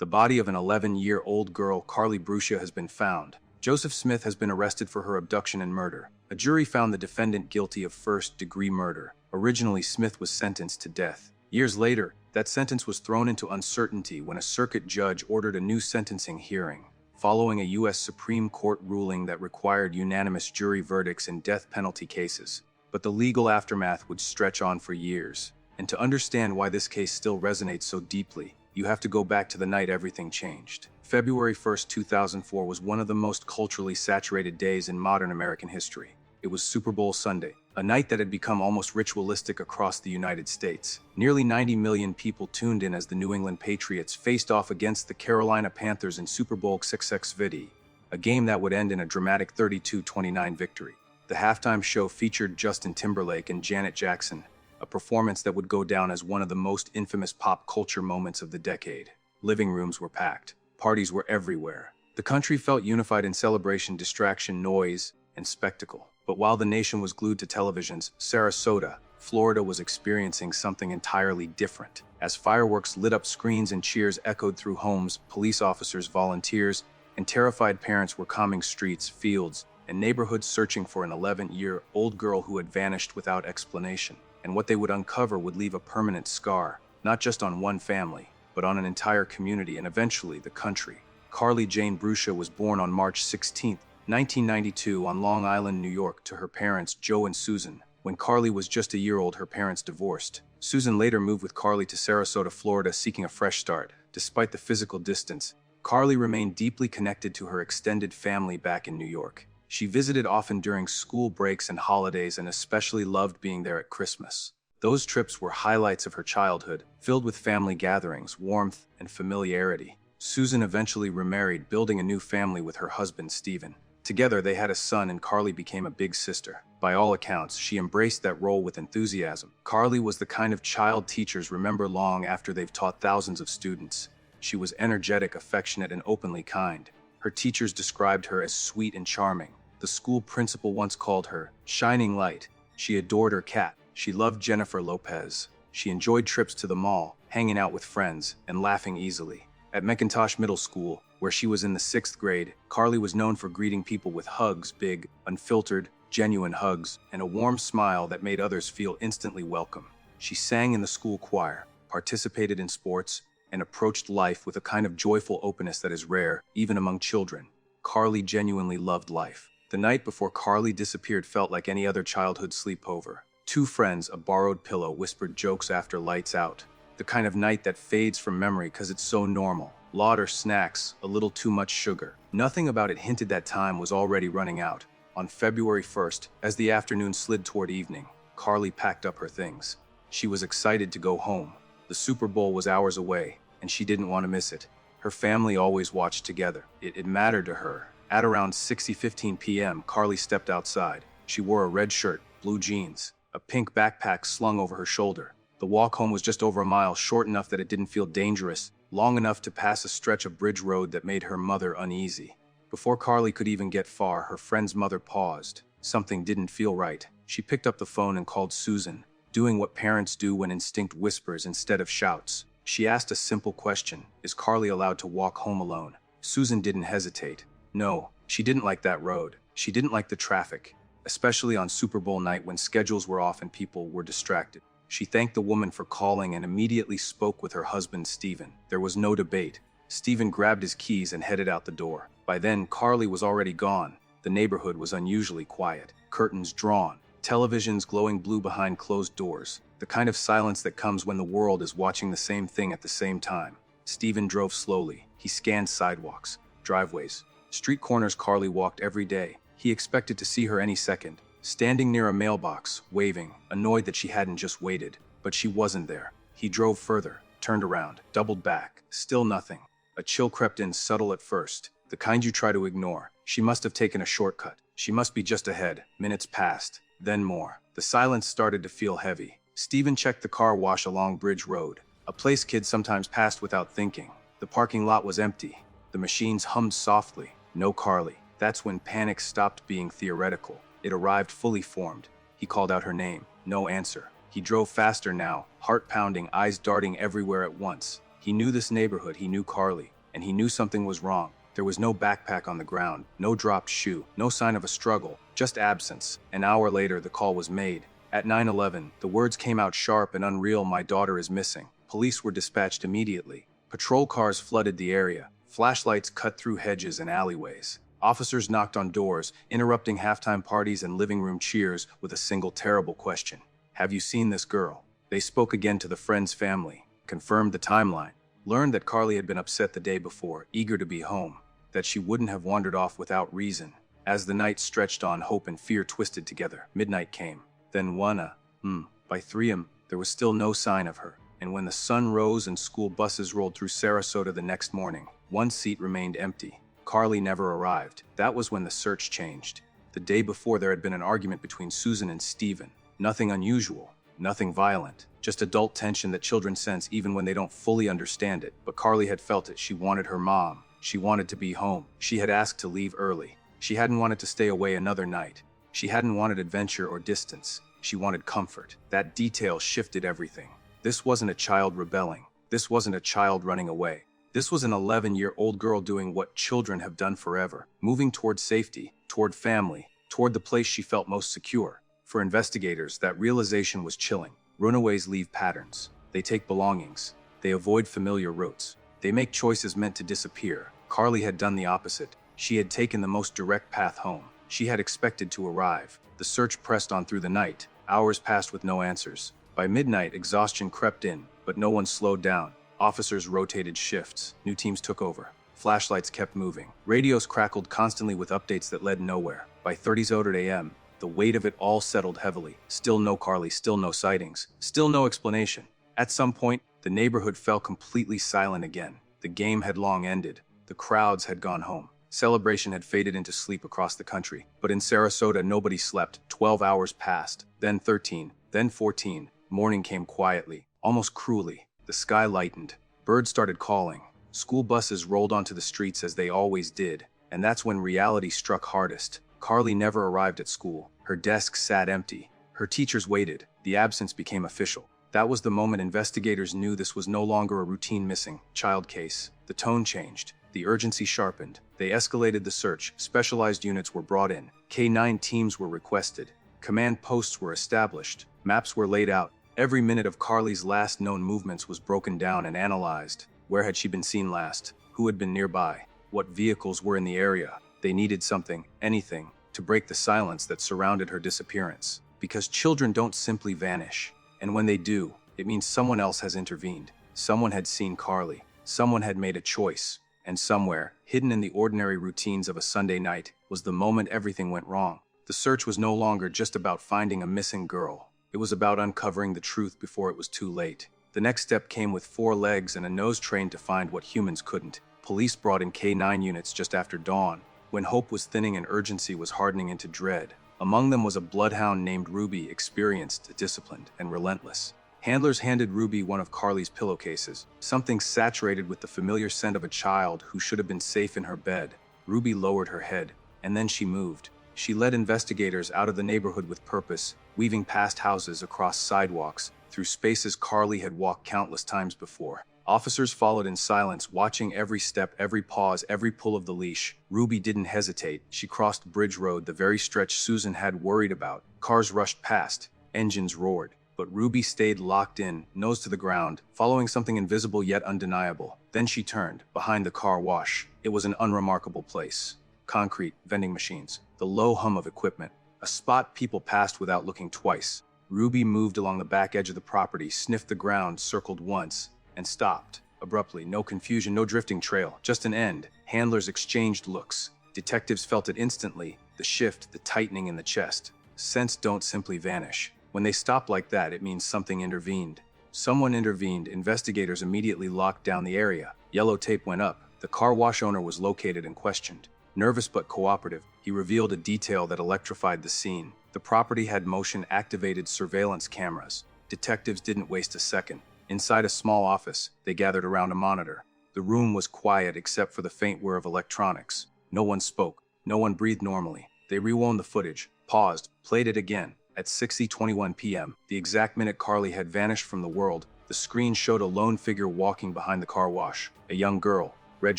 The body of an 11-year-old girl, Carly Brucia, has been found. Joseph Smith has been arrested for her abduction and murder. A jury found the defendant guilty of first-degree murder. Originally, Smith was sentenced to death. Years later, that sentence was thrown into uncertainty when a circuit judge ordered a new sentencing hearing, following a U.S. Supreme Court ruling that required unanimous jury verdicts in death penalty cases. But the legal aftermath would stretch on for years. And to understand why this case still resonates so deeply, you have to go back to the night everything changed. February 1st, 2004 was one of the most culturally saturated days in modern American history. It was Super Bowl Sunday, a night that had become almost ritualistic across the United States. Nearly 90 million people tuned in as the New England Patriots faced off against the Carolina Panthers in Super Bowl XXVIII, a game that would end in a dramatic 32-29 victory. The halftime show featured Justin Timberlake and Janet Jackson, a performance that would go down as one of the most infamous pop culture moments of the decade. Living rooms were packed. Parties were everywhere. The country felt unified in celebration, distraction, noise, and spectacle. But while the nation was glued to televisions, Sarasota, Florida was experiencing something entirely different. As fireworks lit up screens and cheers echoed through homes, police officers, volunteers, and terrified parents were combing streets, fields, and neighborhoods searching for an 11-year-old girl who had vanished without explanation. And what they would uncover would leave a permanent scar, not just on one family, but on an entire community and eventually the country. Carly Jane Brucia was born on March 16, 1992 on Long Island, New York, to her parents Joe and Susan. When Carly was just a year old, her parents divorced. Susan later moved with Carly to Sarasota, Florida, seeking a fresh start. Despite the physical distance, Carly remained deeply connected to her extended family back in New York. She visited often during school breaks and holidays and especially loved being there at Christmas. Those trips were highlights of her childhood, filled with family gatherings, warmth, and familiarity. Susan eventually remarried, building a new family with her husband, Stephen. Together, they had a son, and Carly became a big sister. By all accounts, she embraced that role with enthusiasm. Carly was the kind of child teachers remember long after they've taught thousands of students. She was energetic, affectionate, and openly kind. Her teachers described her as sweet and charming. The school principal once called her shining light. She adored her cat. She loved Jennifer Lopez. She enjoyed trips to the mall, hanging out with friends, and laughing easily. At McIntosh Middle School, where she was in the 6th grade, Carly was known for greeting people with hugs, big, unfiltered, genuine hugs, and a warm smile that made others feel instantly welcome. She sang in the school choir, participated in sports, and approached life with a kind of joyful openness that is rare, even among children. Carly genuinely loved life. The night before Carly disappeared felt like any other childhood sleepover. Two friends, a borrowed pillow, whispered jokes after lights out. The kind of night that fades from memory because it's so normal. Lauder snacks, a little too much sugar. Nothing about it hinted that time was already running out. On February 1st, as the afternoon slid toward evening, Carly packed up her things. She was excited to go home. The Super Bowl was hours away, and she didn't want to miss it. Her family always watched together. It mattered to her. At around 6:15 p.m., Carly stepped outside. She wore a red shirt, blue jeans, a pink backpack slung over her shoulder. The walk home was just over a mile, short enough that it didn't feel dangerous, long enough to pass a stretch of bridge road that made her mother uneasy. Before Carly could even get far, her friend's mother paused. Something didn't feel right. She picked up the phone and called Susan, doing what parents do when instinct whispers instead of shouts. She asked a simple question: is Carly allowed to walk home alone? Susan didn't hesitate. No, she didn't like that road. She didn't like the traffic, especially on Super Bowl night when schedules were off and people were distracted. She thanked the woman for calling and immediately spoke with her husband, Stephen. There was no debate. Stephen grabbed his keys and headed out the door. By then, Carly was already gone. The neighborhood was unusually quiet. Curtains drawn, televisions glowing blue behind closed doors. The kind of silence that comes when the world is watching the same thing at the same time. Stephen drove slowly. He scanned sidewalks, driveways, street corners Carly walked every day. He expected to see her any second, standing near a mailbox, waving, annoyed that she hadn't just waited. But she wasn't there. He drove further, turned around, doubled back. Still nothing. A chill crept in, subtle at first, the kind you try to ignore. She must have taken a shortcut. She must be just ahead. Minutes passed, then more. The silence started to feel heavy. Stephen checked the car wash along Bridge Road, a place kids sometimes passed without thinking. The parking lot was empty. The machines hummed softly. No Carly. That's when panic stopped being theoretical. It arrived fully formed. He called out her name. No answer. He drove faster now, heart pounding, eyes darting everywhere at once. He knew this neighborhood, he knew Carly. and he knew something was wrong. There was no backpack on the ground, no dropped shoe, no sign of a struggle, just absence. An hour later, the call was made. At 9:11, the words came out sharp and unreal: "My daughter is missing." Police were dispatched immediately. Patrol cars flooded the area. Flashlights cut through hedges and alleyways. Officers knocked on doors, interrupting halftime parties and living room cheers with a single terrible question: "Have you seen this girl?" They spoke again to the friend's family, confirmed the timeline, learned that Carly had been upset the day before, eager to be home, that she wouldn't have wandered off without reason. As the night stretched on, hope and fear twisted together. Midnight came. Then 1 a.m. By 3 a.m., there was still no sign of her. And when the sun rose and school buses rolled through Sarasota the next morning, one seat remained empty. Carly never arrived. That was when the search changed. The day before, there had been an argument between Susan and Stephen. Nothing unusual, nothing violent, just adult tension that children sense even when they don't fully understand it. But Carly had felt it. She wanted her mom. She wanted to be home. She had asked to leave early. She hadn't wanted to stay away another night. She hadn't wanted adventure or distance. She wanted comfort. That detail shifted everything. This wasn't a child rebelling. This wasn't a child running away. This was an 11-year-old girl doing what children have done forever, moving toward safety, toward family, toward the place she felt most secure. For investigators, that realization was chilling. Runaways leave patterns. They take belongings. They avoid familiar routes. They make choices meant to disappear. Carly had done the opposite. She had taken the most direct path home. She had expected to arrive. The search pressed on through the night. Hours passed with no answers. By midnight, exhaustion crept in, but no one slowed down. Officers rotated shifts. New teams took over. Flashlights kept moving. Radios crackled constantly with updates that led nowhere. By 30:00 a.m., the weight of it all settled heavily. Still no Carly, still no sightings, still no explanation. At some point, the neighborhood fell completely silent again. The game had long ended. The crowds had gone home. Celebration had faded into sleep across the country. But in Sarasota, nobody slept. 12 hours passed, then 13, then 14. Morning came quietly, almost cruelly. The sky lightened. Birds started calling. School buses rolled onto the streets as they always did. And that's when reality struck hardest. Carly never arrived at school. Her desk sat empty. Her teachers waited. The absence became official. That was the moment investigators knew this was no longer a routine missing child case. The tone changed. The urgency sharpened. They escalated the search. Specialized units were brought in. K-9 teams were requested. Command posts were established. Maps were laid out. Every minute of Carly's last known movements was broken down and analyzed. Where had she been seen last? Who had been nearby? What vehicles were in the area? They needed something, anything, to break the silence that surrounded her disappearance. Because children don't simply vanish. And when they do, it means someone else has intervened. Someone had seen Carly. Someone had made a choice. And somewhere, hidden in the ordinary routines of a Sunday night, was the moment everything went wrong. The search was no longer just about finding a missing girl. It was about uncovering the truth before it was too late. The next step came with 4 legs and a nose trained to find what humans couldn't. Police brought in K-9 units just after dawn, when hope was thinning and urgency was hardening into dread. Among them was a bloodhound named Ruby, experienced, disciplined, and relentless. Handlers handed Ruby one of Carly's pillowcases, something saturated with the familiar scent of a child who should have been safe in her bed. Ruby lowered her head, and then she moved. She led investigators out of the neighborhood with purpose, weaving past houses, across sidewalks, through spaces Carly had walked countless times before. Officers followed in silence, watching every step, every pause, every pull of the leash. Ruby didn't hesitate. She crossed Bridge Road, the very stretch Susan had worried about. Cars rushed past. Engines roared. But Ruby stayed locked in, nose to the ground, following something invisible yet undeniable. Then she turned, behind the car wash. It was an unremarkable place. Concrete, vending machines, the low hum of equipment. A spot people passed without looking twice. Ruby moved along the back edge of the property, sniffed the ground, circled once, and stopped. Abruptly, no confusion, no drifting trail, just an end. Handlers exchanged looks. Detectives felt it instantly, the shift, the tightening in the chest. Scents don't simply vanish. When they stop like that, it means something intervened. Someone intervened. Investigators immediately locked down the area. Yellow tape went up. The car wash owner was located and questioned. Nervous but cooperative, he revealed a detail that electrified the scene. The property had motion-activated surveillance cameras. Detectives didn't waste a second. Inside a small office, they gathered around a monitor. The room was quiet except for the faint whir of electronics. No one spoke. No one breathed normally. They rewound the footage, paused, played it again. At 6:21 p.m., the exact minute Carly had vanished from the world, the screen showed a lone figure walking behind the car wash. A young girl, Red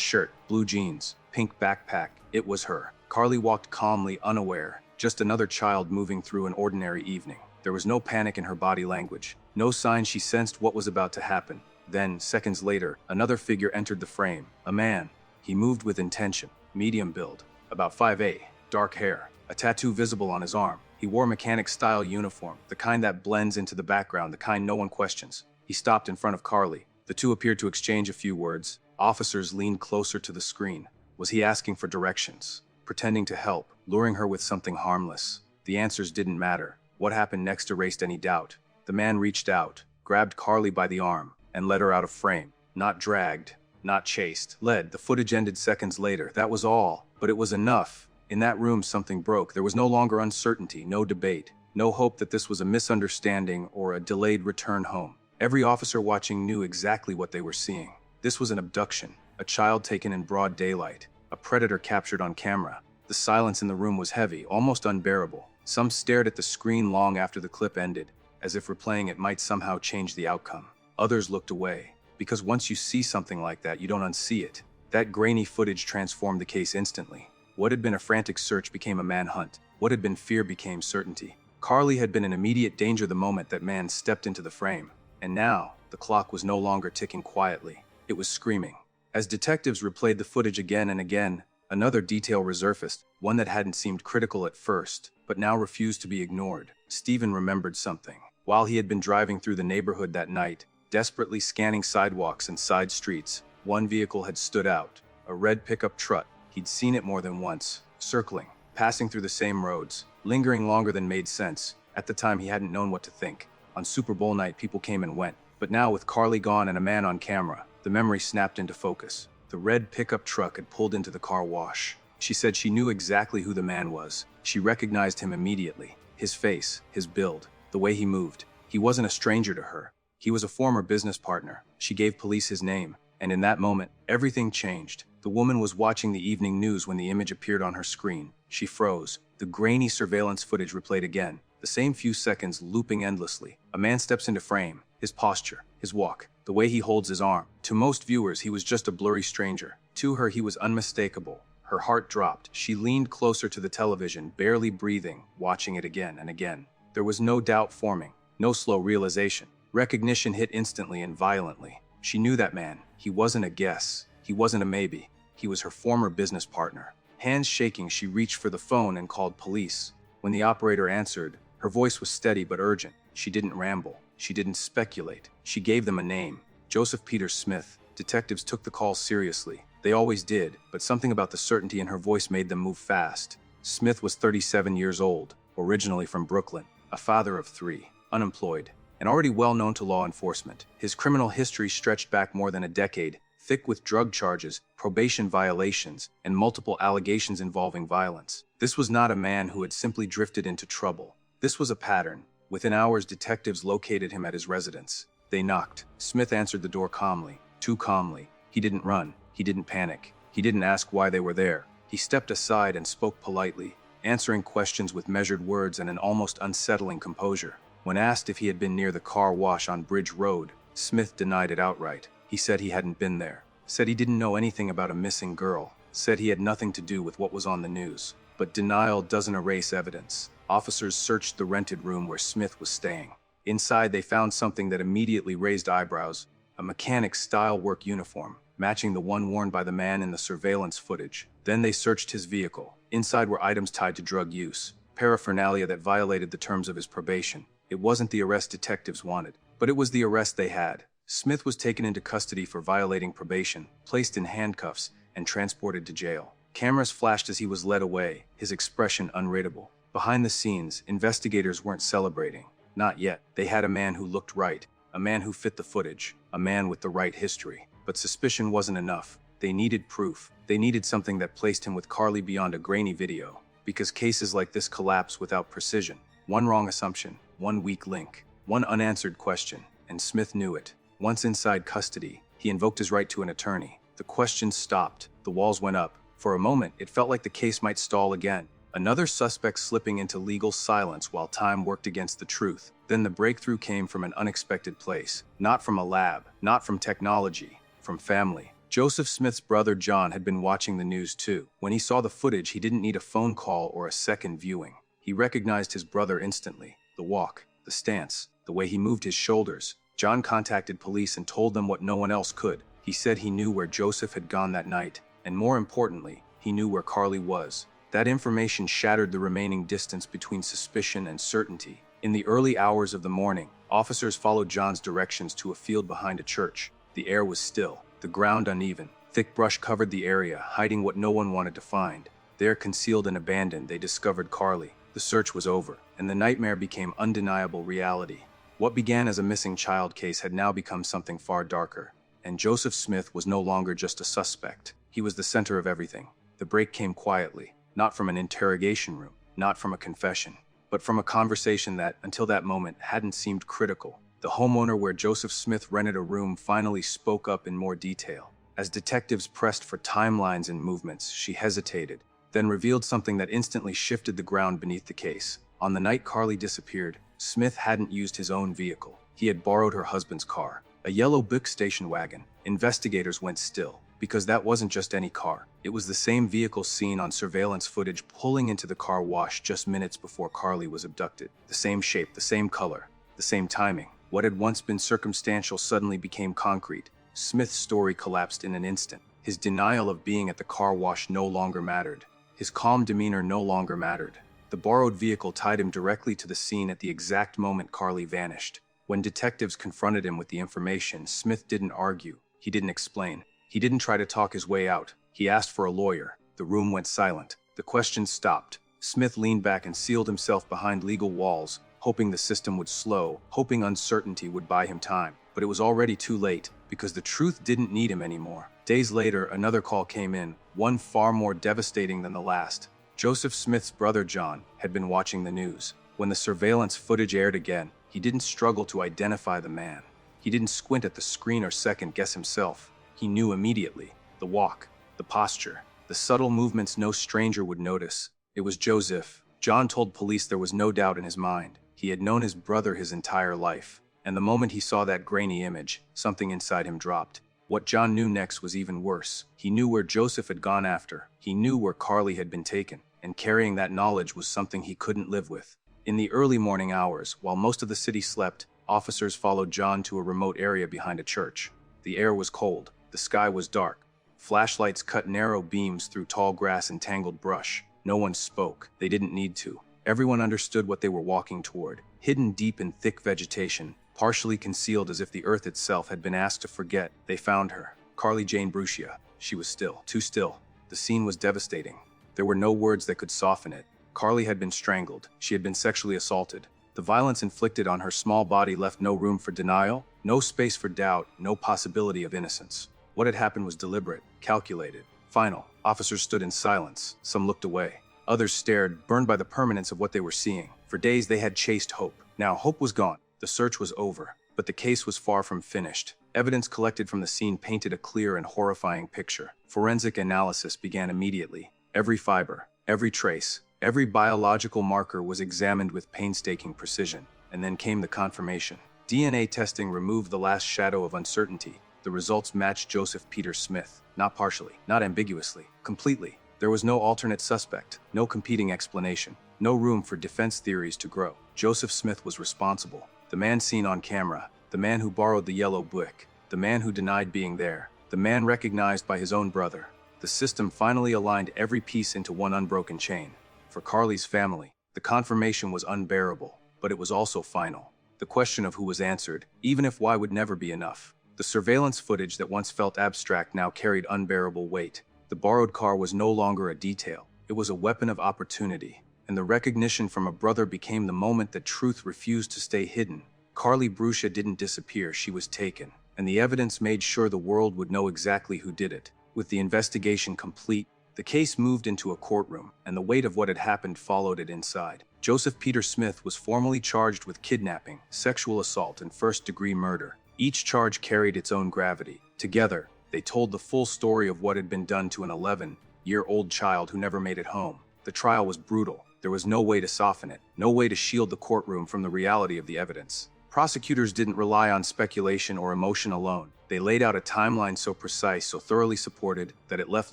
shirt, blue jeans, pink backpack. It was her. Carly walked calmly, unaware, just another child moving through an ordinary evening. There was no panic in her body language, no sign she sensed what was about to happen. Then, seconds later, another figure entered the frame. A man. He moved with intention, medium build, about 5'8", dark hair, a tattoo visible on his arm. He wore mechanic-style uniform, the kind that blends into the background, the kind no one questions. He stopped in front of Carly. The two appeared to exchange a few words. Officers leaned closer to the screen. Was he asking for directions? Pretending to help, luring her with something harmless? The answers didn't matter. What happened next erased any doubt. The man reached out, grabbed Carly by the arm, and led her out of frame. Not dragged, not chased. Led. The footage ended seconds later. That was all. But it was enough. In that room, something broke. There was no longer uncertainty, no debate, no hope that this was a misunderstanding or a delayed return home. Every officer watching knew exactly what they were seeing. This was an abduction, a child taken in broad daylight, a predator captured on camera. The silence in the room was heavy, almost unbearable. Some stared at the screen long after the clip ended, as if replaying it might somehow change the outcome. Others looked away, because once you see something like that, you don't unsee it. That grainy footage transformed the case instantly. What had been a frantic search became a manhunt. What had been fear became certainty. Carly had been in immediate danger the moment that man stepped into the frame. And now, the clock was no longer ticking quietly. It was screaming. As detectives replayed the footage again and again, another detail resurfaced, one that hadn't seemed critical at first, but now refused to be ignored. Stephen remembered something. While he had been driving through the neighborhood that night, desperately scanning sidewalks and side streets, one vehicle had stood out, a red pickup truck. He'd seen it more than once, circling, passing through the same roads, lingering longer than made sense. At the time, he hadn't known what to think. On Super Bowl night, people came and went. But now, with Carly gone and a man on camera, the memory snapped into focus. The red pickup truck had pulled into the car wash. She said she knew exactly who the man was. She recognized him immediately. His face, his build, the way he moved. He wasn't a stranger to her. He was a former business partner. She gave police his name. And in that moment, everything changed. The woman was watching the evening news when the image appeared on her screen. She froze. The grainy surveillance footage replayed again. The same few seconds looping endlessly. A man steps into frame. His posture, his walk, the way he holds his arm. To most viewers, he was just a blurry stranger. To her, he was unmistakable. Her heart dropped. She leaned closer to the television, barely breathing, watching it again and again. There was no doubt forming, no slow realization. Recognition hit instantly and violently. She knew that man. He wasn't a guess. He wasn't a maybe. He was her former business partner. Hands shaking, she reached for the phone and called police. When the operator answered, her voice was steady but urgent. She didn't ramble. She didn't speculate. She gave them a name. Joseph Peter Smith. Detectives took the call seriously. They always did, but something about the certainty in her voice made them move fast. Smith was 37 years old, originally from Brooklyn, a father of 3, unemployed, and already well known to law enforcement. His criminal history stretched back more than a decade, thick with drug charges, probation violations, and multiple allegations involving violence. This was not a man who had simply drifted into trouble. This was a pattern. Within hours, detectives located him at his residence. They knocked. Smith answered the door calmly, too calmly. He didn't run. He didn't panic. He didn't ask why they were there. He stepped aside and spoke politely, answering questions with measured words and an almost unsettling composure. When asked if he had been near the car wash on Bridge Road, Smith denied it outright. He said he hadn't been there. Said he didn't know anything about a missing girl. Said he had nothing to do with what was on the news. But denial doesn't erase evidence. Officers searched the rented room where Smith was staying. Inside, they found something that immediately raised eyebrows. A mechanic-style work uniform, matching the one worn by the man in the surveillance footage. Then they searched his vehicle. Inside were items tied to drug use, paraphernalia that violated the terms of his probation. It wasn't the arrest detectives wanted, but it was the arrest they had. Smith was taken into custody for violating probation, placed in handcuffs, and transported to jail. Cameras flashed as he was led away, his expression unreadable. Behind the scenes, investigators weren't celebrating. Not yet. They had a man who looked right, a man who fit the footage, a man with the right history. But suspicion wasn't enough. They needed proof. They needed something that placed him with Carly beyond a grainy video. Because cases like this collapse without precision. One wrong assumption, one weak link, one unanswered question, and Smith knew it. Once inside custody, he invoked his right to an attorney. The questions stopped. The walls went up. For a moment, it felt like the case might stall again. Another suspect slipping into legal silence while time worked against the truth. Then the breakthrough came from an unexpected place. Not from a lab, not from technology, from family. Joseph Smith's brother John had been watching the news too. When he saw the footage, he didn't need a phone call or a second viewing. He recognized his brother instantly. The walk, the stance, the way he moved his shoulders. John contacted police and told them what no one else could. He said he knew where Joseph had gone that night, and more importantly, he knew where Carly was. That information shattered the remaining distance between suspicion and certainty. In the early hours of the morning, officers followed John's directions to a field behind a church. The air was still, the ground uneven. Thick brush covered the area, hiding what no one wanted to find. There, concealed and abandoned, they discovered Carly. The search was over, and the nightmare became undeniable reality. What began as a missing child case had now become something far darker. And Joseph Smith was no longer just a suspect. He was the center of everything. The break came quietly, not from an interrogation room, not from a confession, but from a conversation that, until that moment, hadn't seemed critical. The homeowner where Joseph Smith rented a room finally spoke up in more detail. As detectives pressed for timelines and movements, she hesitated, then revealed something that instantly shifted the ground beneath the case. On the night Carly disappeared, Smith hadn't used his own vehicle. He had borrowed her husband's car, a yellow Buick station wagon. Investigators went still, because that wasn't just any car. It was the same vehicle seen on surveillance footage pulling into the car wash just minutes before Carly was abducted. The same shape, the same color, the same timing. What had once been circumstantial suddenly became concrete. Smith's story collapsed in an instant. His denial of being at the car wash no longer mattered. His calm demeanor no longer mattered. The borrowed vehicle tied him directly to the scene at the exact moment Carly vanished. When detectives confronted him with the information, Smith didn't argue. He didn't explain. He didn't try to talk his way out. He asked for a lawyer. The room went silent. The questions stopped. Smith leaned back and sealed himself behind legal walls, hoping the system would slow, hoping uncertainty would buy him time. But it was already too late, because the truth didn't need him anymore. Days later, another call came in, one far more devastating than the last. Joseph Smith's brother John had been watching the news. When the surveillance footage aired again, he didn't struggle to identify the man. He didn't squint at the screen or second-guess himself. He knew immediately. The walk, the posture, the subtle movements no stranger would notice. It was Joseph. John told police there was no doubt in his mind. He had known his brother his entire life. And the moment he saw that grainy image, something inside him dropped. What John knew next was even worse. He knew where Joseph had gone after. He knew where Carly had been taken. And carrying that knowledge was something he couldn't live with. In the early morning hours, while most of the city slept, officers followed John to a remote area behind a church. The air was cold. The sky was dark. Flashlights cut narrow beams through tall grass and tangled brush. No one spoke. They didn't need to. Everyone understood what they were walking toward. Hidden deep in thick vegetation, partially concealed as if the earth itself had been asked to forget, they found her. Carly Jane Brucia. She was still. Too still. The scene was devastating. There were no words that could soften it. Carly had been strangled. She had been sexually assaulted. The violence inflicted on her small body left no room for denial, no space for doubt, no possibility of innocence. What had happened was deliberate, calculated, final. Officers stood in silence. Some looked away. Others stared, burned by the permanence of what they were seeing. For days they had chased hope. Now hope was gone. The search was over. But the case was far from finished. Evidence collected from the scene painted a clear and horrifying picture. Forensic analysis began immediately. Every fiber, every trace, every biological marker was examined with painstaking precision. And then came the confirmation. DNA testing removed the last shadow of uncertainty. The results matched Joseph Peter Smith. Not partially, not ambiguously, completely. There was no alternate suspect, no competing explanation, no room for defense theories to grow. Joseph Smith was responsible. The man seen on camera, the man who borrowed the yellow Buick, the man who denied being there, the man recognized by his own brother. The system finally aligned every piece into one unbroken chain. For Carly's family, the confirmation was unbearable, but it was also final. The question of who was answered, even if why, would never be enough. The surveillance footage that once felt abstract now carried unbearable weight. The borrowed car was no longer a detail. It was a weapon of opportunity. And the recognition from a brother became the moment that truth refused to stay hidden. Carly Brucia didn't disappear, she was taken. And the evidence made sure the world would know exactly who did it. With the investigation complete, the case moved into a courtroom, and the weight of what had happened followed it inside. Joseph Peter Smith was formally charged with kidnapping, sexual assault, and first-degree murder. Each charge carried its own gravity. Together, they told the full story of what had been done to an 11-year-old child who never made it home. The trial was brutal. There was no way to soften it, no way to shield the courtroom from the reality of the evidence. Prosecutors didn't rely on speculation or emotion alone. They laid out a timeline so precise, so thoroughly supported, that it left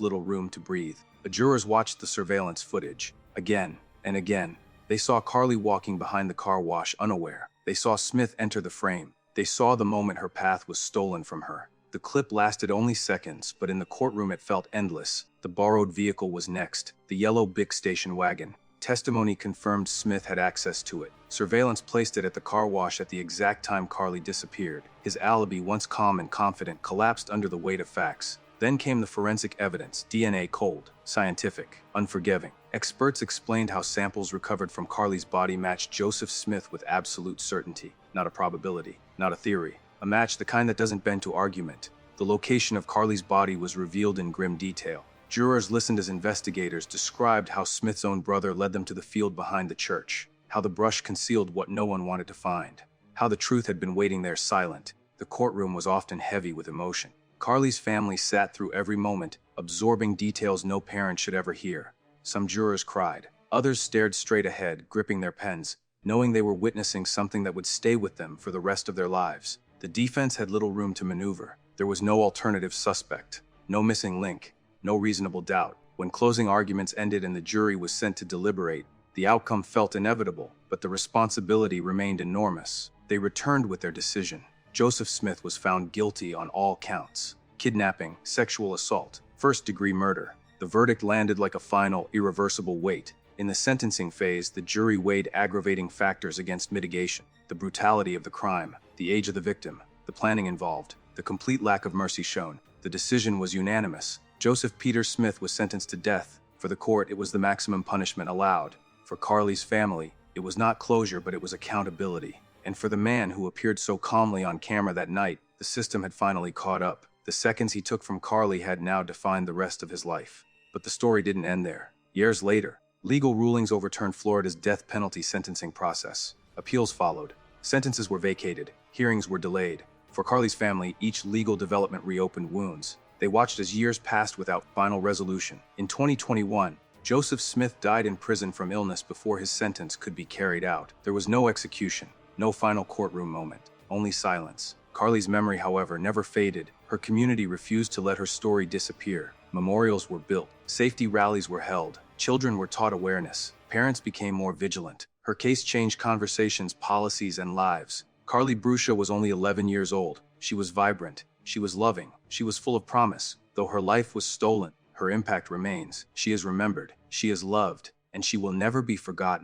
little room to breathe. The jurors watched the surveillance footage again and again. They saw Carly walking behind the car wash unaware. They saw Smith enter the frame. They saw the moment her path was stolen from her. The clip lasted only seconds, but in the courtroom it felt endless. The borrowed vehicle was next, the yellow Bic station wagon. Testimony confirmed Smith had access to it. Surveillance placed it at the car wash at the exact time Carly disappeared. His alibi, once calm and confident, collapsed under the weight of facts. Then came the forensic evidence, DNA cold, scientific, unforgiving. Experts explained how samples recovered from Carly's body matched Joseph Smith with absolute certainty. Not a probability, not a theory. A match, the kind that doesn't bend to argument. The location of Carly's body was revealed in grim detail. Jurors listened as investigators described how Smith's own brother led them to the field behind the church, how the brush concealed what no one wanted to find, how the truth had been waiting there silent. The courtroom was often heavy with emotion. Carly's family sat through every moment, absorbing details no parent should ever hear. Some jurors cried. Others stared straight ahead, gripping their pens, knowing they were witnessing something that would stay with them for the rest of their lives. The defense had little room to maneuver. There was no alternative suspect, no missing link, no reasonable doubt. When closing arguments ended and the jury was sent to deliberate, the outcome felt inevitable, but the responsibility remained enormous. They returned with their decision. Joseph Smith was found guilty on all counts: kidnapping, sexual assault, first-degree murder. The verdict landed like a final, irreversible weight. In the sentencing phase, the jury weighed aggravating factors against mitigation: the brutality of the crime, the age of the victim, the planning involved, the complete lack of mercy shown. The decision was unanimous. Joseph Peter Smith was sentenced to death. For the court, it was the maximum punishment allowed. For Carly's family, it was not closure, but it was accountability. And for the man who appeared so calmly on camera that night, the system had finally caught up. The seconds he took from Carly had now defined the rest of his life. But the story didn't end there. Years later, legal rulings overturned Florida's death penalty sentencing process. Appeals followed. Sentences were vacated. Hearings were delayed. For Carly's family, each legal development reopened wounds. They watched as years passed without final resolution. In 2021, Joseph Smith died in prison from illness before his sentence could be carried out. There was no execution, no final courtroom moment, only silence. Carly's memory, however, never faded. Her community refused to let her story disappear. Memorials were built. Safety rallies were held. Children were taught awareness. Parents became more vigilant. Her case changed conversations, policies, and lives. Carly Brucia was only 11 years old. She was vibrant. She was loving. She was full of promise. Though her life was stolen, her impact remains. She is remembered. She is loved. And she will never be forgotten.